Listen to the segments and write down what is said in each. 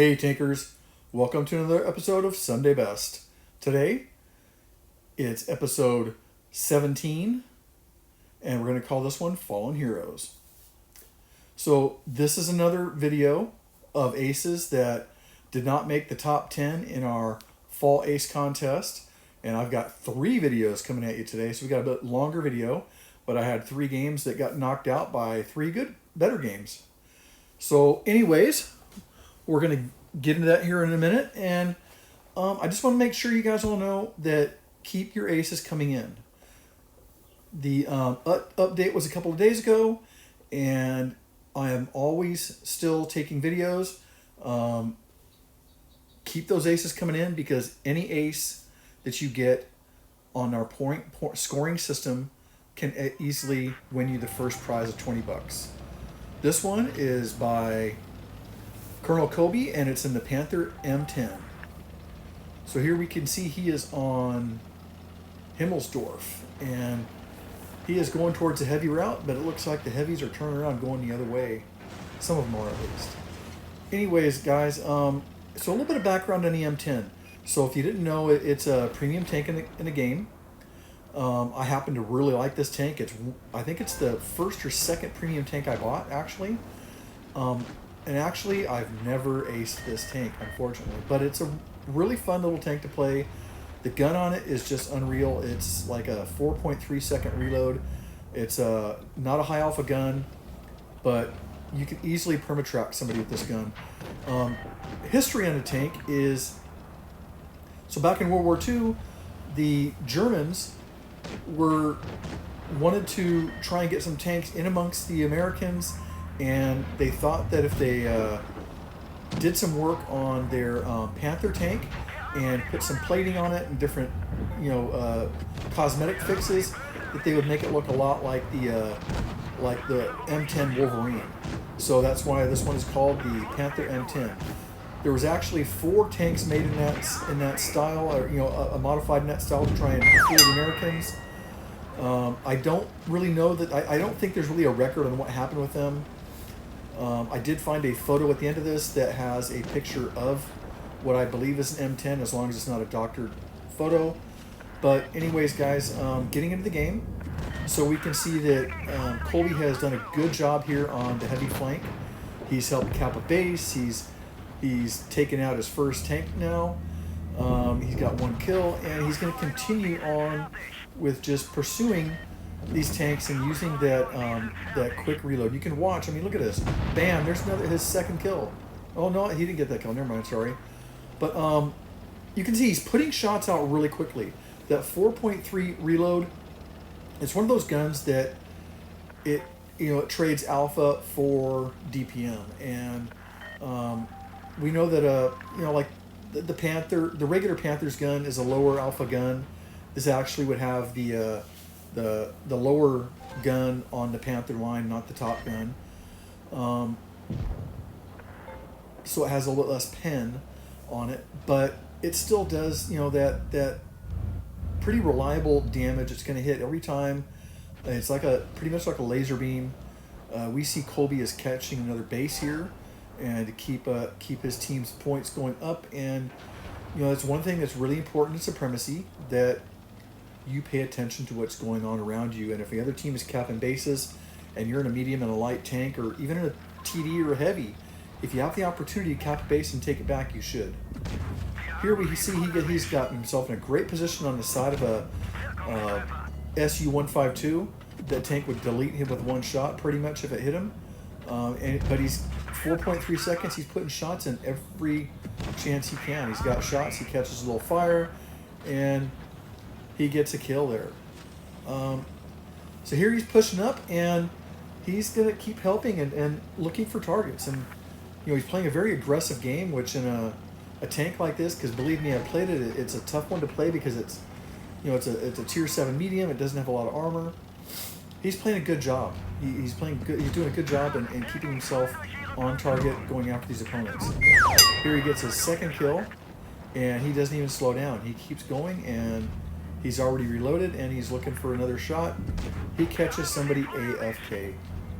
Hey Tankers, welcome to another episode of Sunday Best. Today, it's episode 17, and we're going to call this one Fallen Heroes. So this is another video of aces that did not make the top 10 in our fall ace contest, and I've got 3 videos coming at you today, so we got a bit longer video, but I had 3 games that got knocked out by 3 better games. So anyways, we're going to get into that here in a minute, and I just want to make sure you guys all know that keep your aces coming in. The update was a couple of days ago, and I am always still taking videos. Keep those aces coming in, because any ace that you get on our point scoring system can easily win you the first prize of $20. This one is by Colonel Kobe, and it's in the Panther M10. So here we can see he is on Himmelsdorf, and he is going towards the heavy route, but it looks like the heavies are turning around going the other way. Some of them are, at least. Anyways, guys, so a little bit of background on the M10. So if you didn't know, it's a premium tank in the game. I happen to really like this tank. I think it's the first or second premium tank I bought, actually. And actually, I've never aced this tank, unfortunately. But it's a really fun little tank to play. The gun on it is just unreal. It's like a 4.3 second reload. It's not a high alpha gun, but you can easily perma-track somebody with this gun. History on the tank is, so back in World War II, the Germans wanted to try and get some tanks in amongst the Americans, and they thought that if they did some work on their Panther tank and put some plating on it and different, cosmetic fixes, that they would make it look a lot like the M10 Wolverine. So that's why this one is called the Panther M10. There was actually 4 tanks made in that style, or a modified in that style to try and fool the Americans. I don't really know that. I don't think there's really a record on what happened with them. I did find a photo at the end of this that has a picture of what I believe is an M10, as long as it's not a doctored photo. But anyways, guys, getting into the game. So we can see that Colby has done a good job here on the heavy flank. He's helped cap a base. He's taken out his first tank now. He's got 1 kill, and he's going to continue on with just pursuing these tanks and using that quick reload. You can watch. I mean, look at this. Bam! There's his second kill. Oh no, he didn't get that kill. Never mind. Sorry. But you can see he's putting shots out really quickly. That 4.3 reload. It's one of those guns that it trades alpha for DPM, and we know that like the Panther, the regular Panther's gun is a lower alpha gun. This actually would have the lower gun on the Panther line, not the top gun. So it has a little less pen on it, but it still does that pretty reliable damage. It's going to hit every time. It's like pretty much like a laser beam. We see Colby is catching another base here, and to keep his team's points going up. And that's one thing that's really important in supremacy, that you pay attention to what's going on around you. And if the other team is capping bases and you're in a medium and a light tank, or even in a TD or a heavy, if you have the opportunity to cap a base and take it back, you should. Here we see he's got himself in a great position on the side of a Su-152. That tank would delete him with 1 shot pretty much if it hit him. But he's 4.3 seconds. He's putting shots in every chance he can. He's got shots. He catches a little fire, and he gets a kill there. So here he's pushing up, and he's going to keep helping and looking for targets. And he's playing a very aggressive game, which in a tank like this, because believe me, I played it. It's a tough one to play because it's a tier 7 medium. It doesn't have a lot of armor. He's playing a good job. He's playing good. He's doing a good job in keeping himself on target, going after these opponents. Here he gets his second kill, and he doesn't even slow down. He keeps going, and he's already reloaded, and he's looking for another shot. He catches somebody AFK.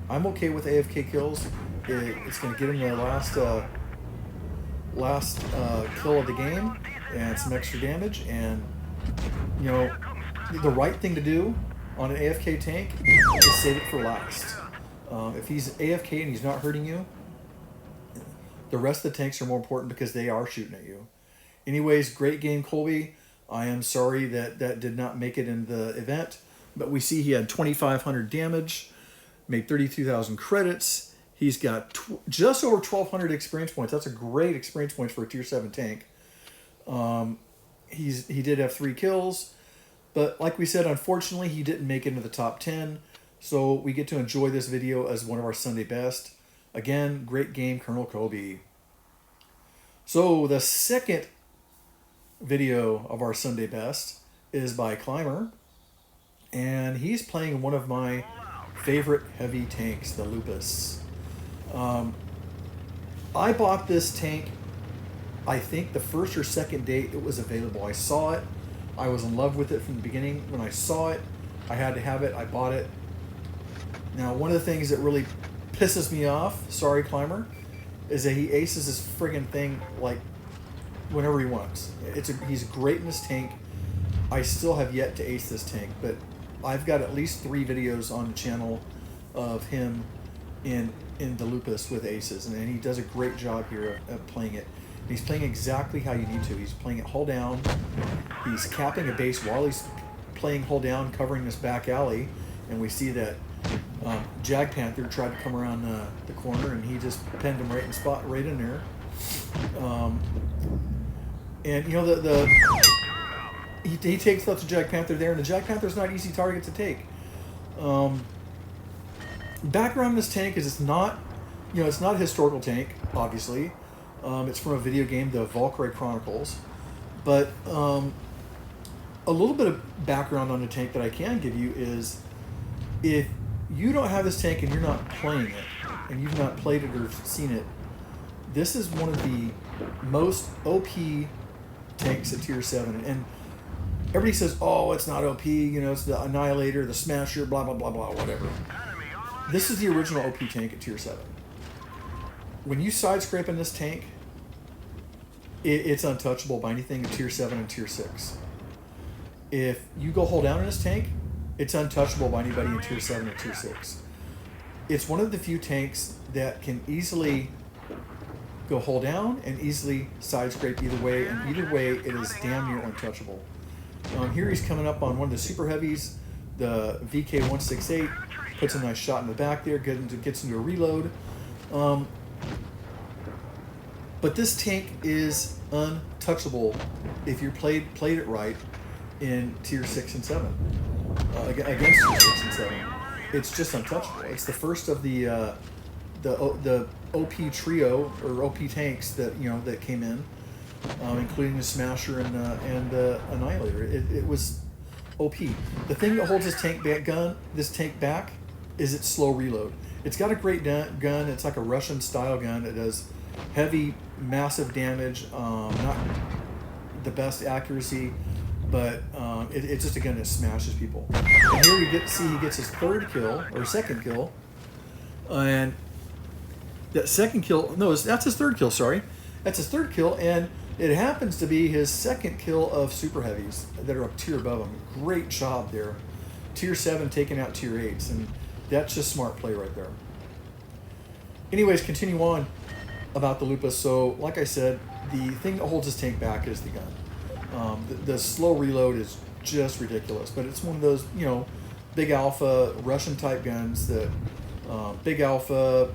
I'm okay with AFK kills. It's going to get him the last kill of the game and some extra damage. And you know, the right thing to do on an AFK tank is save it for last. If he's AFK and he's not hurting you, the rest of the tanks are more important because they are shooting at you. Anyways, great game, Colby. I am sorry that that did not make it in the event, but we see he had 2,500 damage, made 32,000 credits. He's got just over 1,200 experience points. That's a great experience points for a tier 7 tank. He did have 3 kills, but like we said, unfortunately, he didn't make it into the top 10. So we get to enjoy this video as one of our Sunday best. Again, great game, Colonel Kobe. So the second video of our Sunday best is by Climber, and he's playing one of my favorite heavy tanks, the LUPAS. I bought this tank, I think the first or second day it was available. I saw it. I was in love with it from the beginning. When I saw it, I had to have it. I bought it. Now, one of the things that really pisses me off, sorry Climber, is that he aces this friggin' thing like whenever he wants. He's great in this tank. I still have yet to ace this tank, but I've got at least 3 videos on the channel of him in the LUPAS with aces, and he does a great job here of playing it. And he's playing exactly how you need to. He's playing it hull down. He's capping a base while he's playing hull down, covering this back alley, and we see that Jag Panther tried to come around the corner, and he just pinned him right in there. And you know he takes out the Jag Panther there, and the Jag Panther's not an easy target to take. Background in this tank is it's not a historical tank, obviously. It's from a video game, the Valkyrie Chronicles. But a little bit of background on the tank that I can give you is, if you don't have this tank and you're not playing it, and you've not played it or seen it, this is one of the most OP tanks at tier 7. And everybody says, oh, it's not OP, you know, it's the Annihilator, the Smasher, blah, blah, blah, blah, whatever. This is the original OP tank at tier 7. When you side scrape in this tank, it's untouchable by anything in tier 7 and tier 6. If you go hold down in this tank, it's untouchable by anybody in tier 7 or tier 6. It's one of the few tanks that can easily go hold down and easily side scrape either way, and either way it is damn near untouchable. Here he's coming up on one of the super heavies, the VK168, puts a nice shot in the back there, gets into a reload. But this tank is untouchable if you played it right in tier 6 and 7. Against tier 6 and 7. It's just untouchable. It's the first of the OP trio or OP tanks that came in, including the Smasher and the Annihilator. It was OP. The thing that holds this tank back is its slow reload. It's got a great gun. It's like a Russian style gun. It does heavy, massive damage. Not the best accuracy, but it's just a gun that smashes people. And here he gets his second kill, and that second kill, no, that's his third kill, sorry. That's his third kill, and it happens to be his second kill of super heavies that are a tier above him. Great job there. Tier 7 taking out tier 8s, and that's just smart play right there. Anyways, continue on about the LUPAS. So, like I said, the thing that holds his tank back is the gun. The slow reload is just ridiculous, but it's one of those, big alpha Russian type guns that big alpha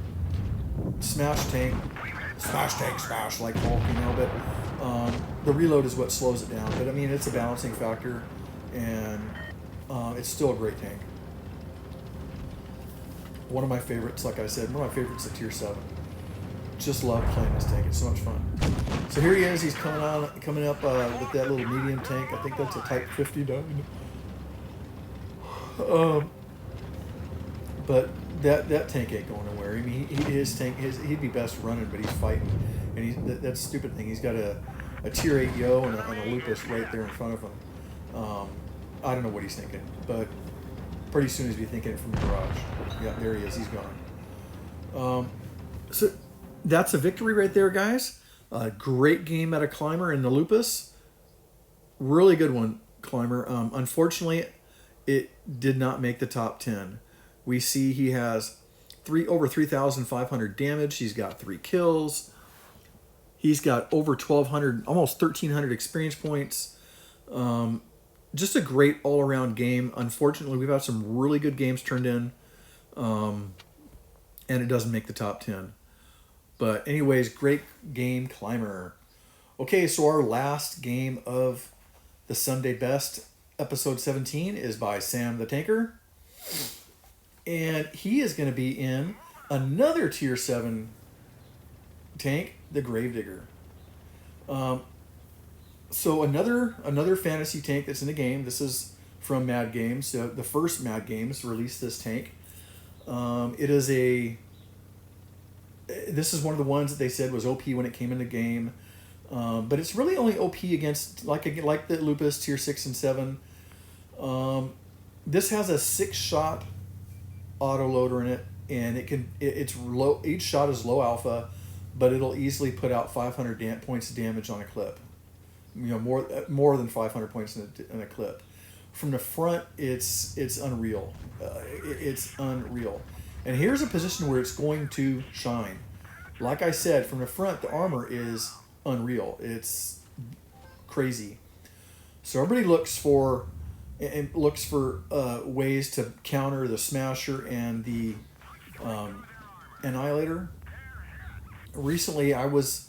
smash like Hulk, but the reload is what slows it down. But I mean, it's a balancing factor, and it's still a great tank. One of my favorites, like I said, one of my favorites at tier 7. Just love playing this tank. It's so much fun. So here he is. He's coming up with that little medium tank. I think that's a Type 59. But that tank ain't going nowhere. I mean, his tank, he'd be best running, but he's fighting. And that's the stupid thing. He's got a tier 8 Yo and a LUPAS right there in front of him. I don't know what he's thinking, but pretty soon he's be thinking it from the garage. Yeah, there he is. He's gone. So that's a victory right there, guys. Great game out of Climber in the LUPAS. Really good one, Climber. Unfortunately, it did not make the top 10. We see he has over 3,500 damage. He's got 3 kills. He's got over 1,200, almost 1,300 experience points. Just a great all-around game. Unfortunately, we've had some really good games turned in, and it doesn't make the top 10. But anyways, great game, Climber. Okay, so our last game of the Sunday Best, episode 17, is by Sam the Tanker. And he is going to be in another Tier 7 tank, the Gravedigger. So another fantasy tank that's in the game. This is from Mad Games. The first Mad Games released this tank. This is one of the ones that they said was OP when it came in the game. But it's really only OP against, like the LUPAS Tier 6 and 7. This has a 6-shot autoloader in it, and it's low. Each shot is low alpha, but it'll easily put out 500 points of damage on a clip. More than 500 points in a clip. From the front, it's unreal. It's unreal. And here's a position where it's going to shine. Like I said, from the front, the armor is unreal. It's crazy. So everybody looks for ways to counter the Smasher and the Annihilator. Recently, I was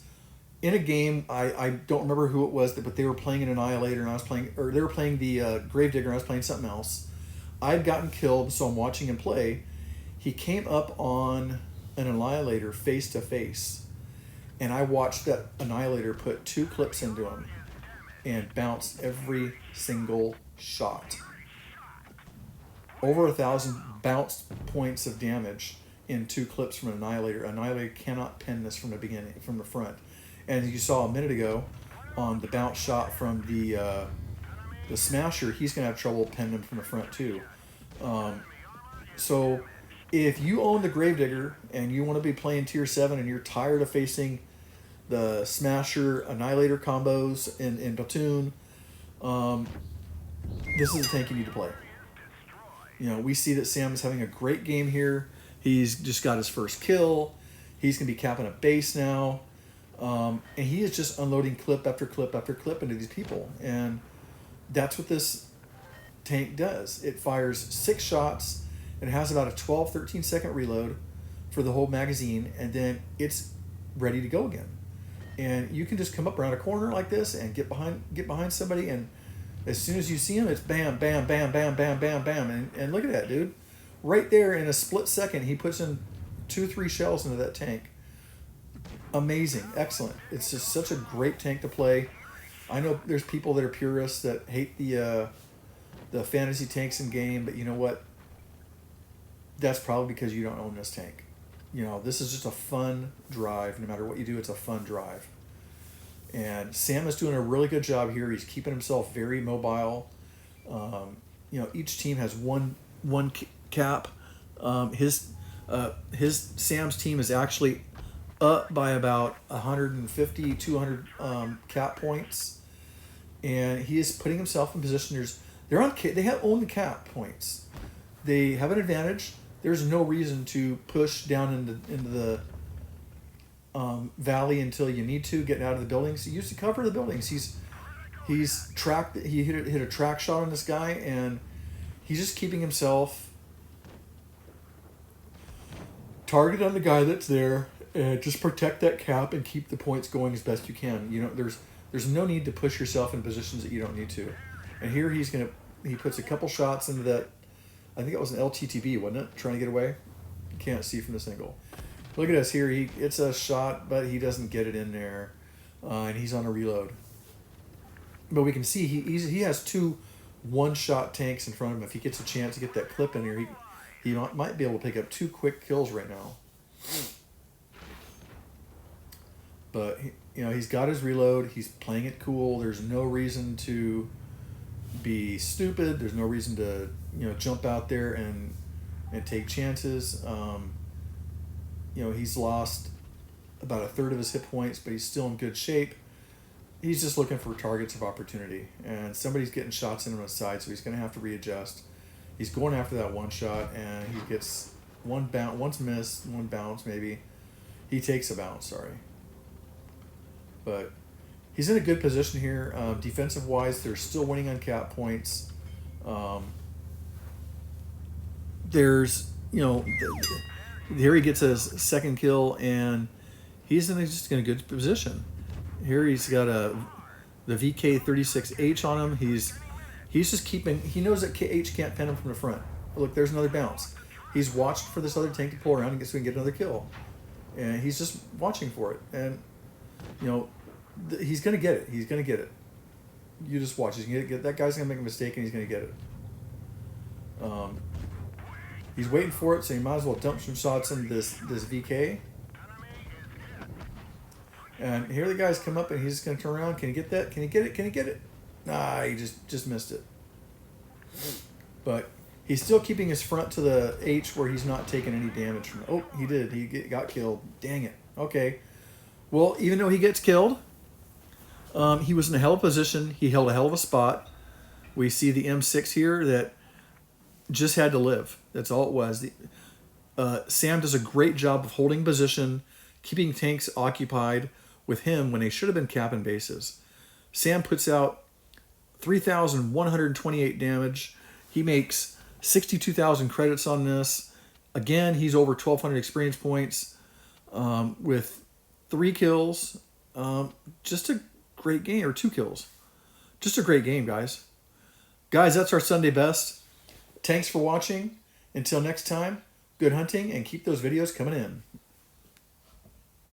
in a game. I don't remember who it was, but they were playing an Annihilator, and they were playing the Gravedigger, and I was playing something else. I'd gotten killed, so I'm watching him play. He came up on an Annihilator face to face, and I watched that Annihilator put 2 clips into him and bounce every single shot. Over 1,000 bounced points of damage in 2 clips from an Annihilator. Annihilator cannot pin this from the front. And as you saw a minute ago, on the bounce shot from the Smasher, he's going to have trouble pinning him from the front too. So if you own the Gravedigger and you want to be playing Tier 7 and you're tired of facing the Smasher Annihilator combos in Platoon, this is the tank you need to play. We see that Sam is having a great game here. He's just got his first kill. He's going to be capping a base now. And he is just unloading clip after clip after clip into these people. And that's what this tank does. It fires 6 shots. It has about a 12, 13 second reload for the whole magazine. And then it's ready to go again. And you can just come up around a corner like this and get behind somebody. And as soon as you see him, it's bam, bam, bam, bam, bam, bam, bam. And look at that, dude. Right there in a split second, he puts in 2-3 shells into that tank. Amazing. Excellent. It's just such a great tank to play. I know there's people that are purists that hate the fantasy tanks in game, but you know what? That's probably because you don't own this tank. This is just a fun drive. No matter what you do, it's a fun drive. And Sam is doing a really good job here. He's keeping himself very mobile. Each team has one cap. His Sam's team is actually up by about 150, 200 cap points, and he is putting himself in position. They own the cap points. They have an advantage. There's no reason to push down into the valley until you need to, getting out of the buildings. He used to cover the buildings. He's tracked. He hit a track shot on this guy, and he's just keeping himself targeted on the guy that's there, and just protect that cap and keep the points going as best you can. There's no need to push yourself in positions that you don't need to. And here he puts a couple shots into that. I think it was an LTTB, wasn't it? Trying to get away. You can't see from this angle. Look at us here. It's a shot, but he doesn't get it in there, and he's on a reload. But we can see he has 2 one-shot tanks in front of him. If he gets a chance to get that clip in here, he might be able to pick up 2 quick kills right now. But he's got his reload. He's playing it cool. There's no reason to be stupid. There's no reason to jump out there and take chances. He's lost about a third of his hit points, but he's still in good shape. He's just looking for targets of opportunity, and somebody's getting shots in him on the side, so he's going to have to readjust. He's going after that one shot, and he gets one bounce, once missed, one bounce maybe. He takes a bounce, sorry. But he's in a good position here. Defensive-wise, they're still winning on cap points. There's, here he gets his second kill, and he's just in a good position. Here he's got the VK36H on him. He's just keeping, he knows that H can't pin him from the front. Look, there's another bounce. He's watched for this other tank to pull around and so he can get another kill. And he's just watching for it. And, he's going to get it. He's going to get it. You just watch. He's gonna get that guy's going to make a mistake and he's going to get it. He's waiting for it, so he might as well dump some shots into this VK. And here the guys come up and he's just going to turn around. Can he get that? Can he get it? Can he get it? Nah, he just missed it. But he's still keeping his front to the H where he's not taking any damage from it. Oh, he did. He got killed. Dang it. Okay. Well, even though he gets killed, he was in a hell of a position. He held a hell of a spot. We see the M6 here that just had to live. That's all it was. Sam does a great job of holding position, keeping tanks occupied with him when they should have been capping bases. Sam puts out 3,128 damage. He makes 62,000 credits on this. Again, he's over 1,200 experience points with 3 kills. Just a great game, or 2 kills. Just a great game, guys. Guys, that's our Sunday best. Thanks for watching. Until next time, good hunting and keep those videos coming in.